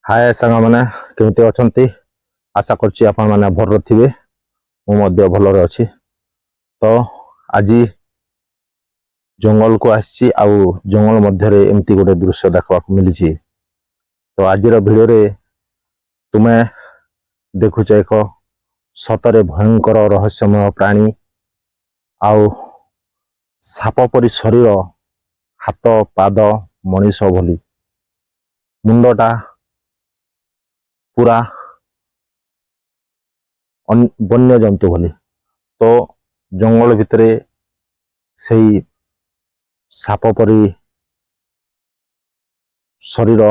हाय सांग मैंने केमती अच्छा आशा करुच्ची आपण मैंने भल थे मुझे भलरे अच्छी तो आज जंगल को आसी जंगल मध्य एमती गोटे दृश्य देखा मिली तो आज भिडियो रे तुम्हें देखुच एक सतरे भयंकर रहस्यमय प्राणी आउ साप परी शरीर हाथ पाद मनीष भली मुंडटा पूरा वन्य जंतु भली तो जंगल भितरे सही साप परी शरीर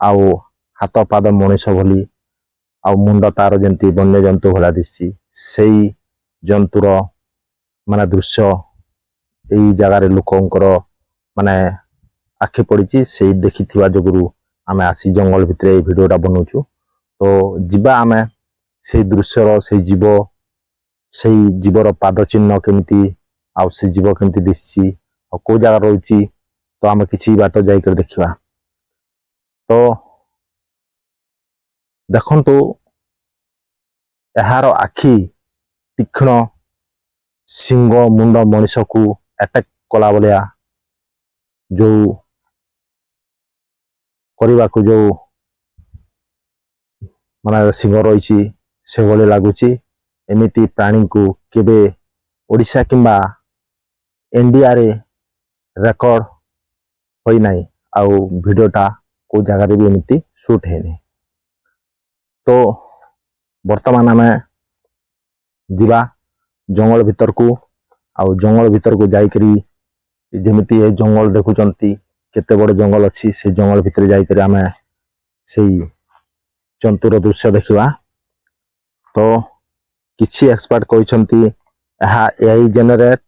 आउ हाथ पाद मनीष भली आउ मुंड तार जंती वन्य जंतु भला दिसी सही जंतुर माने दृश्य यही जगार लोकंकर माने आखि पड़ी से देखि जोगुरु आमे आसी जंगल भितर भिडियोटा बनाऊँ तो जीवा आमे से दृश्यर से जीवर पाद चिन्ह केमती आउ से जीव केमती दिसी आ को जगह रही तो आमे किछि बाट जाकर देखिबा तो देखंतु एहार आखि तीक्ष्ण सिंह मुंड मनीष को अटैक कला भलिया जो करने को जो माने सिंह रही से भली लगुच एमती प्राणी को केबे ओडिशा किंबा इंडिया रे रेकर्ड होई नाही आउ वीडियोटा को जगह भी एमती शूट है नहीं तो वर्तमान आमे जीवा जंगल भीतर को आउ जंगल भीतर को जाइकरी जेमिति ए जंगल देखुचंती केते बड़ जंगल अच्छी से जंगल भीतर जाइकरी आमे सेई जंतुर दृश्य देखिबा तो किछि एक्सपर्ट कहिसंती एहा एआई जनरेट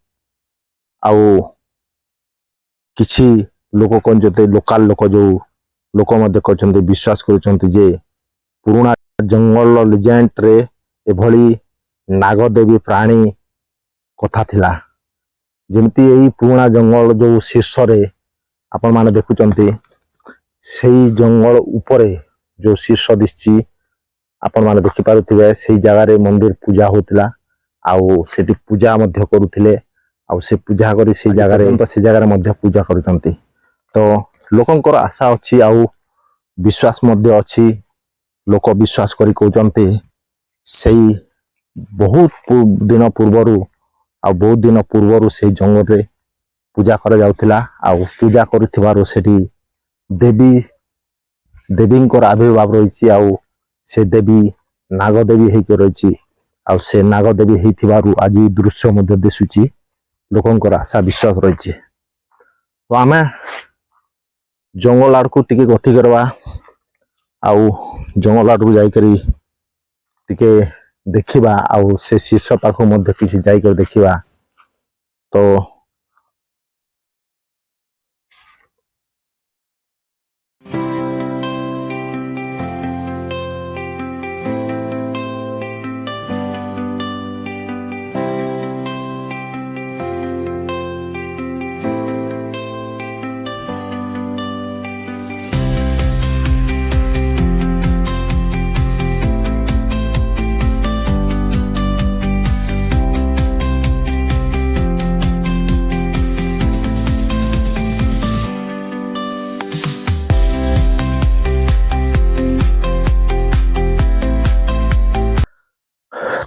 आउ किछि लोक कोन जते लोकल लोक जो लोक मध्ये कहचंती विश्वास करूचंती जे पुराना जंगल लिजेंड रे एभली नागदेवी प्राणी कथा थिला जेमती यही पुराना जंगल जो शीर्ष रे आपण माने देखुचंती सेही जंगल उपरे जो शीर्ष दिसची आपण माने देखि पारुथिबे सेही जगह रे मंदिर पूजा होतिला आउ सेठी पूजा मध्य करूथिले आउ से पूजा करी से जगह रे तो से जगह रे मध्य पूजा करूचंती तो लोकंकर आशा अछि आउ विश्वास मध्य अछि लोक विश्वास करी कहउचंती सेही बहुत दिन पूर्वरु आ बहुत दिन पूर्वरु से जंगल रे पूजा कर जाउथिला आउ पूजा करूथिबारु सेठी देवी देवींकर आविर्भाव रही आउ से देवी नागदेवी हेके रही आउ से नागदेवी हेथिबारु आज दृश्य मध्य दिसुची लोकंकर आशा विश्वास रही तो आमे जंगल आड़ को टिके गति करवा आउ जंगल आड़ को जाइकरी टिके देखिबा आउ से शीर्ष पाख मध्य किसी जाइकर देखिबा तो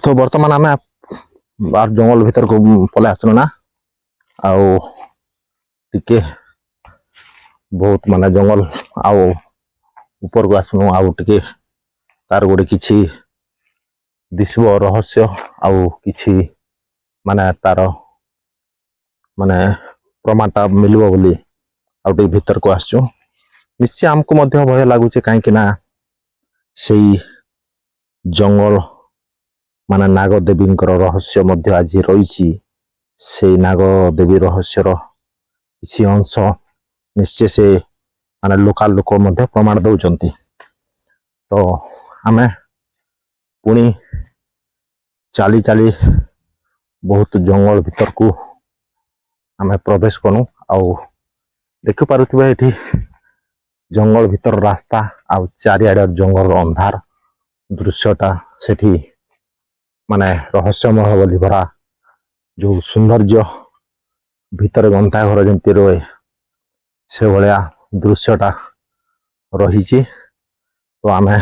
तो वर्तमान आमे बार जंगल भीतर को पले आसनु ना आउ टिके बहुत माने जंगल आउ ऊपर को आसनु आउ टिके तार गोटे किछि दिसबो रहस्य आउ किछि माने तार माने प्रमाणटा मिलबो बोली आउ टिके भीतर को आसछु निश्चय हमको मध्य भय लागुचे काहे कि ना सेई जंगल माने नागदेवींकर रहस्य मध्य आज रही से नागदेवी रहस्यर किसी अंश निश्चय से माने लोकल लोक मध्य प्रमाण दौचंती तो आमे पुणी चाली चाली बहुत जंगल भीतर को आमे प्रवेश करूँ आउ देखि पारुथिबा एठी जंगल भीतर रास्ता आ चारिआडे जंगल अंधार दृश्यटा सेठी माने रहस्यमय बोली भरा जो सौंदर्य भितर गंता घर जमी रहे से भाया दृश्यटा रही। तो आमे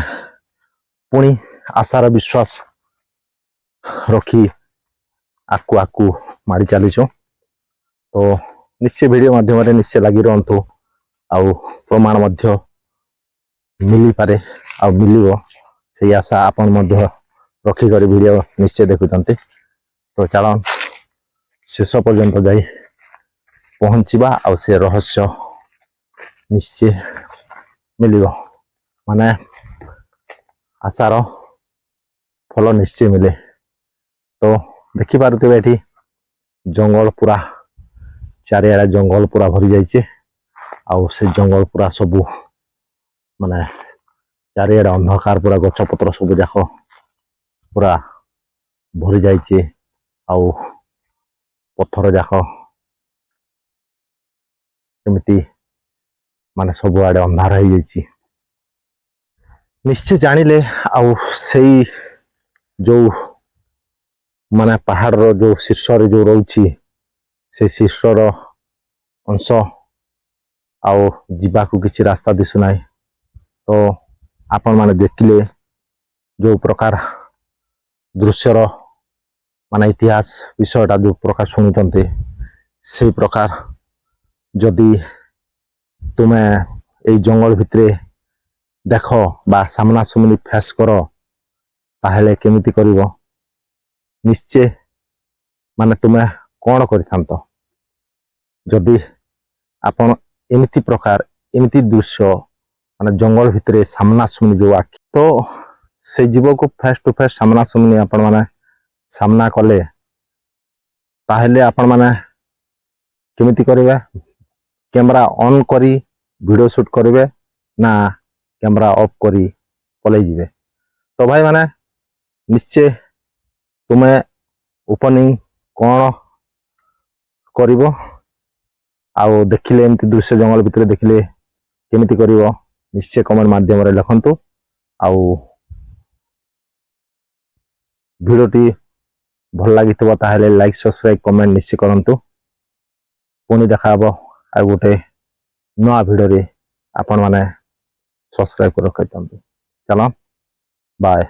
पुणी आशार विश्वास रखी आकु आकु माड़ी चलीचु। तो निश्चय वीडियो माध्यम निश्चय लगी रुहतु आउ प्रमाण मिली पारे आ मिलिबो से आशा आपण रखिक वीडियो निश्चय देखुंत। तो चलन शेष पर्यंत जाई पहुंचवा आ से रहस्य निश्चय मिलिबो माने आशार फल निश्चय मिले। तो देखि पारुथिबे एठी जंगल पूरा चारिआडे जंगल पूरा भरी जाइए आउ से जंगल पूरा सबू माने चारिआडे अंधकार पूरा गछपत्र सब जाक पूरा भरी जाइए आउ पत्थर जाक एमती माने सब आड़े अंधार हो जाइए। निश्चय जानिले आउ सेई जो माने पहाड़ रो जो शीर्ष रे जो रोची से शीर्ष रो अंश आउ जीवाकू किसी रास्ता दिसु नाही। तो आपण माने देखिले जो प्रकार दृश्यर माने इतिहास विषयटा जो प्रकार शुणुचंते से प्रकार जदि तुमे ए जंगल भितरे देख बा सामना सामनी फेस करो ताहेले केमिति करिवो निश्चय माने तुमे कौन करिथांतो जदि आपण एमिति प्रकार एमिति दृश्य माने जंगल भितरे सामना सामनी जो आखि तो से जीव को फेस टू फेस सामना सामनी आपण माने सामना कले ताहेले आपण माने केमिति करिवे कैमरा ऑन करी वीडियो शूट करिवे ना कैमरा ऑफ करी पलै जिवे। तो भाई माने निश्चय तुम्हें ओपनिंग कौन करिवो आउ देखिले एमती दृश्य जंगल भितर देखिले केमिति करिवो निश्चय कमेंट माध्यम रे लिखंतु आउ वीडियोटी भल लागिथिबो ताहेले लाइक सब्सक्राइब कमेंट निश्चय करंतु। पुणी देखाबो आ गोटे नया वीडियो रे आपण माने सब्सक्राइब कर रखिथंतु। चलो बाय।